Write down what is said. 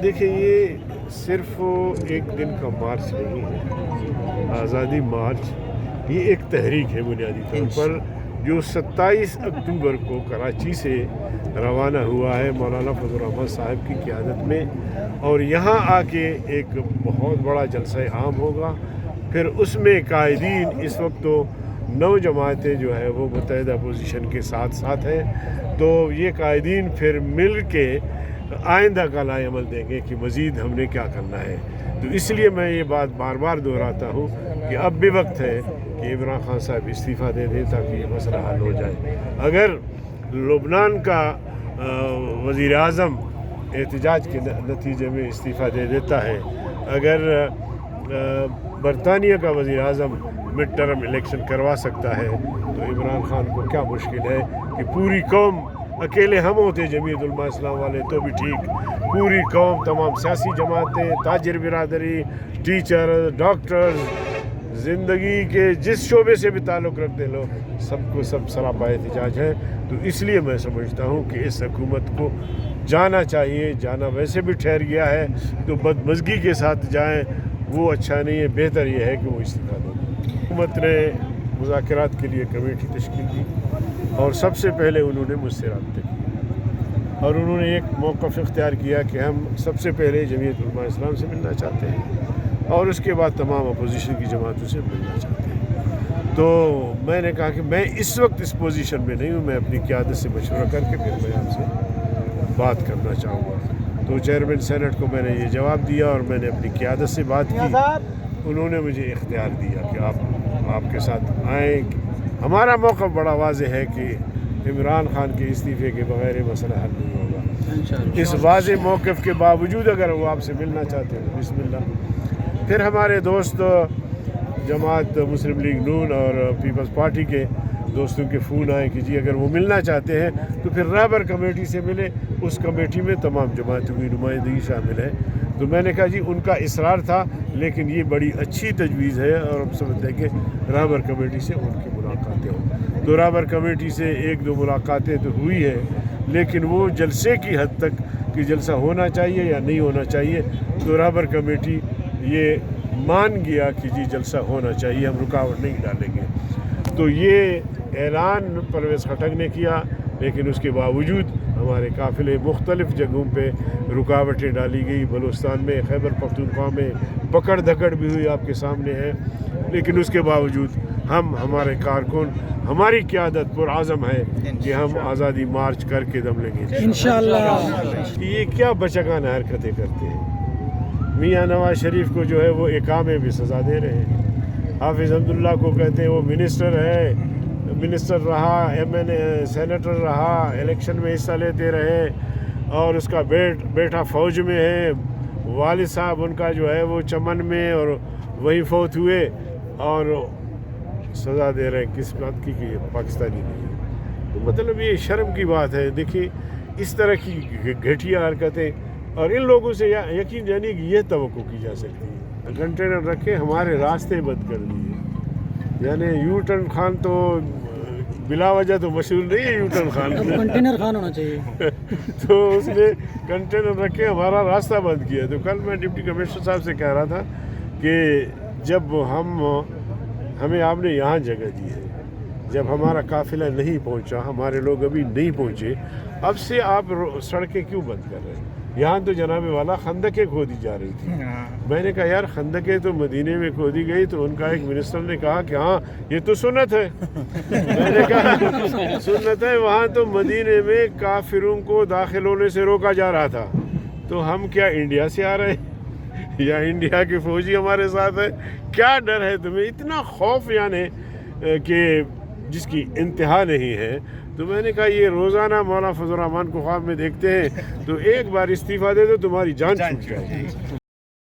دیکھیں یہ صرف ایک دن کا مارچ نہیں ہے، آزادی مارچ یہ ایک تحریک ہے بنیادی طور پر، جو 27 اکتوبر کو کراچی سے روانہ ہوا ہے مولانا فضل الرحمن صاحب کی قیادت میں، اور یہاں آ کے ایک بہت بڑا جلسہ عام ہوگا۔ پھر اس میں قائدین، اس وقت تو 9 جماعتیں جو ہے وہ متحدہ پوزیشن کے ساتھ ساتھ ہیں، تو یہ قائدین پھر مل کے آئندہ کا لائے عمل دیں گے کہ مزید ہم نے کیا کرنا ہے۔ تو اس لیے میں یہ بات بار بار دہراتا ہوں کہ اب بھی وقت ہے کہ عمران خان صاحب استعفیٰ دے دیں تاکہ یہ مسئلہ حل ہو جائے۔ اگر لبنان کا وزیر اعظم احتجاج کے نتیجے میں استعفیٰ دے دیتا ہے، اگر برطانیہ کا وزیر اعظم مڈ ٹرم الیکشن کروا سکتا ہے، تو عمران خان کو کیا مشکل ہے کہ پوری قوم، اکیلے ہم ہوتے جمعیت علماء اسلام والے تو بھی ٹھیک، پوری قوم، تمام سیاسی جماعتیں، تاجر برادری، ٹیچر، ڈاکٹرز، زندگی کے جس شعبے سے بھی تعلق رکھتے لوگ، سب کو سب سراپا احتجاج ہے۔ تو اس لیے میں سمجھتا ہوں کہ اس حکومت کو جانا چاہیے، جانا ویسے بھی ٹھہر گیا ہے تو بدمزگی کے ساتھ جائیں وہ اچھا نہیں ہے، بہتر یہ ہے کہ وہ استعفیٰ دیں۔ حکومت نے مذاکرات کے لیے کمیٹی تشکیل کی اور سب سے پہلے انہوں نے مجھ سے رابطہ کیا، اور انہوں نے ایک موقف اختیار کیا کہ ہم سب سے پہلے جمعیت علماء اسلام سے ملنا چاہتے ہیں اور اس کے بعد تمام اپوزیشن کی جماعتوں سے ملنا چاہتے ہیں۔ تو میں نے کہا کہ میں اس وقت اس پوزیشن میں نہیں ہوں، میں اپنی قیادت سے مشورہ کر کے پھر میں آپ سے بات کرنا چاہوں گا۔ تو چیئرمین سینٹ کو میں نے یہ جواب دیا اور میں نے اپنی قیادت سے بات کی، انہوں نے مجھے اختیار دیا کہ آپ کے ساتھ آئیں۔ ہمارا موقف بڑا واضح ہے کہ عمران خان کے استعفے کے بغیر یہ مسئلہ حل نہیں ہوگا۔ اس واضح موقف کے باوجود اگر وہ آپ سے ملنا چاہتے ہیں بسم اللہ۔ پھر ہمارے دوست جماعت مسلم لیگ نون اور پیپلز پارٹی کے دوستوں کے فون آئے کہ جی اگر وہ ملنا چاہتے ہیں تو پھر رہبر کمیٹی سے ملے، اس کمیٹی میں تمام جماعتوں کی نمائندگی شامل ہے۔ تو میں نے کہا جی ان کا اصرار تھا، لیکن یہ بڑی اچھی تجویز ہے اور ہم سمجھتے ہیں کہ رہبر کمیٹی سے ان کی ملاقاتیں ہوں۔ تو رہبر کمیٹی سے 1-2 ملاقاتیں تو ہوئی ہے، لیکن وہ جلسے کی حد تک کہ جلسہ ہونا چاہیے یا نہیں ہونا چاہیے، تو رہبر کمیٹی یہ مان گیا کہ جی جلسہ ہونا چاہیے، ہم رکاوٹ نہیں ڈالیں گے۔ تو یہ اعلان پرویز خٹک نے کیا، لیکن اس کے باوجود ہمارے قافلے مختلف جگہوں پہ رکاوٹیں ڈالی گئی، بلوچستان میں، خیبر پختونخوا میں پکڑ دھکڑ بھی ہوئی، آپ کے سامنے ہے، لیکن اس کے باوجود ہمارے کارکن، ہماری قیادت پرعزم ہے کہ ہم آزادی مارچ کر کے دم لیں گے انشاءاللہ۔ یہ کیا بچگانہ حرکتیں کرتے ہیں؟ میاں نواز شریف کو جو ہے وہ اقامے بھی سزا دے رہے ہیں، حافظ عبداللہ کو کہتے ہیں وہ منسٹر رہا، سینیٹر رہا، الیکشن میں حصہ لیتے رہے، اور اس کا بیٹا فوج میں ہے، والد صاحب ان کا جو ہے وہ چمن میں اور وہیں فوت ہوئے، اور سزا دے رہے ہیں کس بات کی کہ یہ پاکستانی نہیں ہے۔ تو مطلب یہ شرم کی بات ہے۔ دیکھیے اس طرح کی گھٹیا حرکتیں، اور ان لوگوں سے یقین جانیے کہ یہ توقع کی جا سکتی ہے۔ کنٹینر رکھے ہمارے راستے بند کر دیے، یعنی یو ٹرن خان تو بلا وجہ تو مشہور نہیں ہے، you turn Khan container Khan ہونا چاہیے۔ تو اس نے کنٹینر رکھے ہمارا راستہ بند کیا۔ تو کل میں ڈپٹی کمشنر صاحب سے کہہ رہا تھا کہ جب ہمیں آپ نے یہاں جگہ دی ہے، جب ہمارا قافلہ نہیں پہنچا، ہمارے لوگ ابھی نہیں پہنچے، اب سے آپ سڑکیں کیوں بند کر رہے ہیں؟ یہاں تو جناب والا خندقیں کھودی جا رہی تھی۔ میں نے کہا یار خندقیں تو مدینے میں کھودی گئی، تو ان کا ایک منسٹر نے کہا کہ ہاں یہ تو سنت ہے۔ میں نے کہا سنت ہے، وہاں تو مدینے میں کافروں کو داخل ہونے سے روکا جا رہا تھا، تو ہم کیا انڈیا سے آ رہے ہیں یا انڈیا کے فوجی ہمارے ساتھ ہے؟ کیا ڈر ہے تمہیں؟ اتنا خوف یعنی کہ جس کی انتہا نہیں ہے۔ تو میں نے کہا یہ روزانہ مولانا فضل الرحمن کو خواب میں دیکھتے ہیں، تو ایک بار استعفیٰ دے دو تمہاری جان چھوٹ جائے گی۔